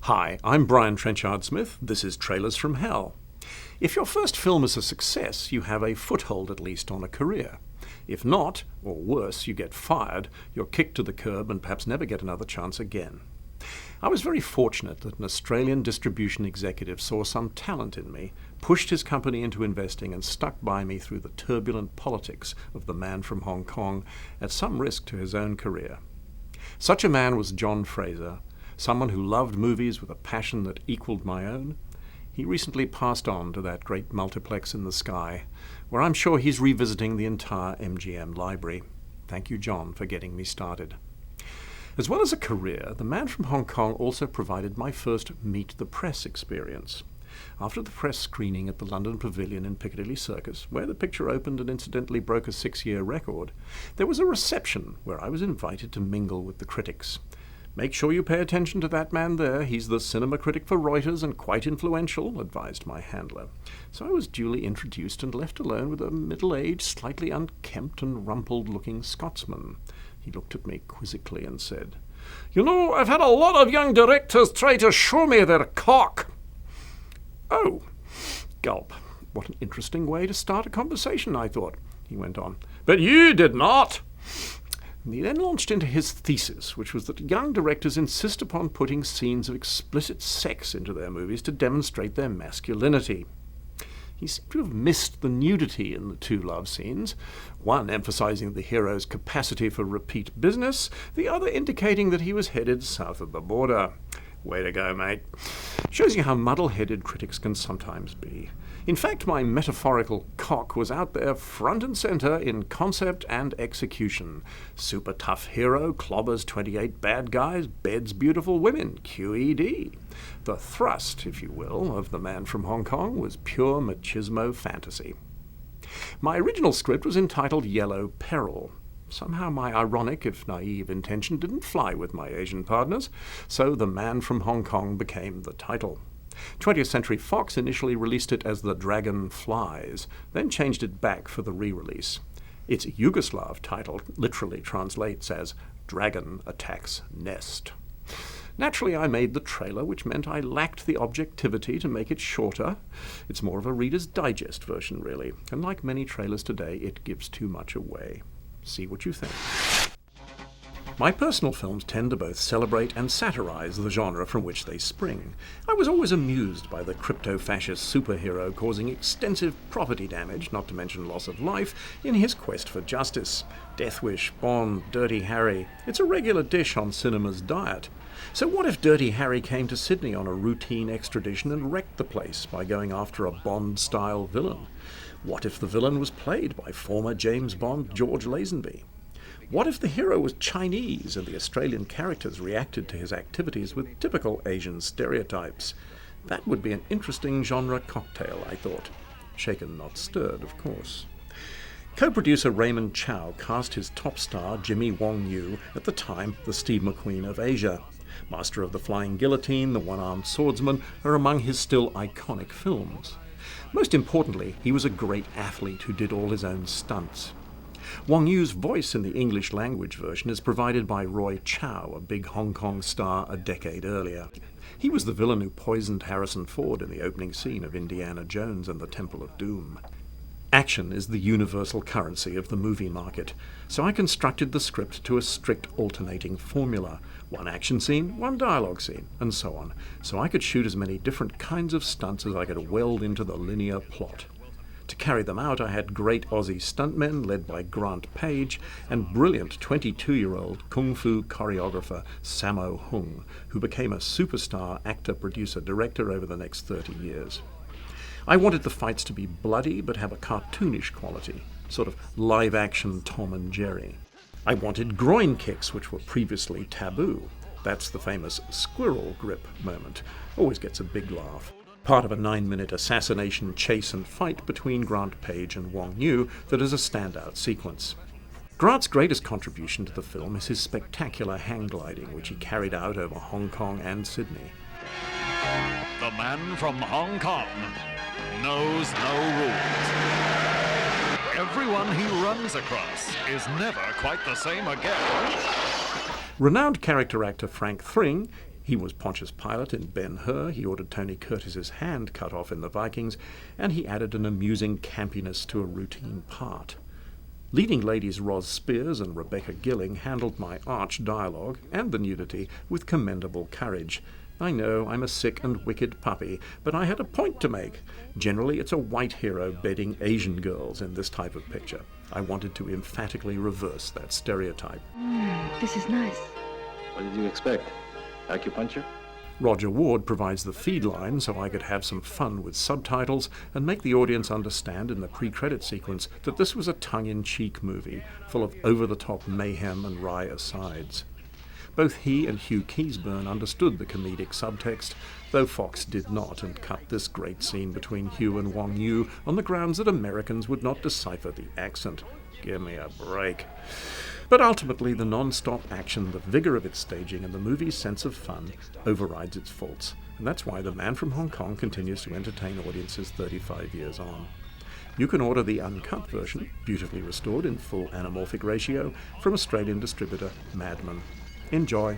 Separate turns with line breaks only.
Hi, I'm Brian Trenchard-Smith. This is Trailers from Hell. If your first film is a success, you have a foothold at least on a career. If not, or worse, you get fired, you're kicked to the curb and perhaps never get another chance again. I was very fortunate that an Australian distribution executive saw some talent in me, pushed his company into investing and stuck by me through the turbulent politics of the man from Hong Kong at some risk to his own career. Such a man was John Fraser, someone who loved movies with a passion that equaled my own. He recently passed on to that great multiplex in the sky, where I'm sure he's revisiting the entire MGM library. Thank you, John, for getting me started. As well as a career, the man from Hong Kong also provided my first Meet the Press experience. After the press screening at the London Pavilion in Piccadilly Circus, where the picture opened and incidentally broke a 6-year record, there was a reception where I was invited to mingle with the critics. "Make sure you pay attention to that man there. He's the cinema critic for Reuters and quite influential," advised my handler. So I was duly introduced and left alone with a middle-aged, slightly unkempt and rumpled-looking Scotsman. He looked at me quizzically and said, "You know, I've had a lot of young directors try to show me their cock." "Oh," gulp. What an interesting way to start a conversation, I thought. He went on, "But you did not." He then launched into his thesis, which was that young directors insist upon putting scenes of explicit sex into their movies to demonstrate their masculinity. He seemed to have missed the nudity in the two love scenes, one emphasizing the hero's capacity for repeat business, the other indicating that he was headed south of the border. Way to go, mate. Shows you how muddle-headed critics can sometimes be. In fact, my metaphorical cock was out there front and center in concept and execution. Super tough hero clobbers 28 bad guys, beds beautiful women, QED. The thrust, if you will, of the man from Hong Kong was pure machismo fantasy. My original script was entitled Yellow Peril. Somehow my ironic, if naive, intention didn't fly with my Asian partners, so The Man from Hong Kong became the title. 20th Century Fox initially released it as The Dragon Flies, then changed it back for the re-release. Its Yugoslav title literally translates as Dragon Attacks Nest. Naturally, I made the trailer, which meant I lacked the objectivity to make it shorter. It's more of a Reader's Digest version, really, and like many trailers today, it gives too much away. See what you think. My personal films tend to both celebrate and satirize the genre from which they spring. I was always amused by the crypto-fascist superhero causing extensive property damage, not to mention loss of life, in his quest for justice. Death Wish, Bond, Dirty Harry. It's a regular dish on cinema's diet. So what if Dirty Harry came to Sydney on a routine extradition and wrecked the place by going after a Bond-style villain? What if the villain was played by former James Bond George Lazenby? What if the hero was Chinese and the Australian characters reacted to his activities with typical Asian stereotypes? That would be an interesting genre cocktail, I thought. Shaken, not stirred, of course. Co-producer Raymond Chow cast his top star, Jimmy Wang Yu, at the time the Steve McQueen of Asia. Master of the Flying Guillotine, The One-Armed Swordsman are among his still iconic films. Most importantly, he was a great athlete who did all his own stunts. Wang Yu's voice in the English language version is provided by Roy Chow, a big Hong Kong star a decade earlier. He was the villain who poisoned Harrison Ford in the opening scene of Indiana Jones and the Temple of Doom. Action is the universal currency of the movie market, so I constructed the script to a strict alternating formula. One action scene, one dialogue scene, and so on, so I could shoot as many different kinds of stunts as I could weld into the linear plot. To carry them out, I had great Aussie stuntmen led by Grant Page and brilliant 22-year-old kung fu choreographer Sammo Hung, who became a superstar actor, producer, director over the next 30 years. I wanted the fights to be bloody but have a cartoonish quality, sort of live-action Tom and Jerry. I wanted groin kicks, which were previously taboo. That's the famous squirrel grip moment. Always gets a big laugh. Part of a 9-minute assassination chase and fight between Grant Page and Wang Yu that is a standout sequence. Grant's greatest contribution to the film is his spectacular hang gliding, which he carried out over Hong Kong and Sydney.
The man from Hong Kong knows no rules. Everyone he runs across is never quite the same again.
Renowned character actor Frank Thring He was Pontius Pilate in Ben-Hur, he ordered Tony Curtis's hand cut off in The Vikings, and he added an amusing campiness to a routine part. Leading ladies Ros Spears and Rebecca Gilling handled my arch dialogue and the nudity with commendable courage. I know I'm a sick and wicked puppy, but I had a point to make. Generally, it's a white hero bedding Asian girls in this type of picture. I wanted to emphatically reverse that stereotype.
This is nice.
What did you expect? Acupuncture?
Roger Ward provides the feed line so I could have some fun with subtitles and make the audience understand in the pre-credit sequence that this was a tongue-in-cheek movie full of over-the-top mayhem and wry asides. Both he and Hugh Keaysburn understood the comedic subtext, though Fox did not, and cut this great scene between Hugh and Wang Yu on the grounds that Americans would not decipher the accent. Give me a break. But ultimately, the non-stop action, the vigor of its staging, and the movie's sense of fun overrides its faults. And that's why The Man from Hong Kong continues to entertain audiences 35 years on. You can order the uncut version, beautifully restored in full anamorphic ratio, from Australian distributor Madman. Enjoy.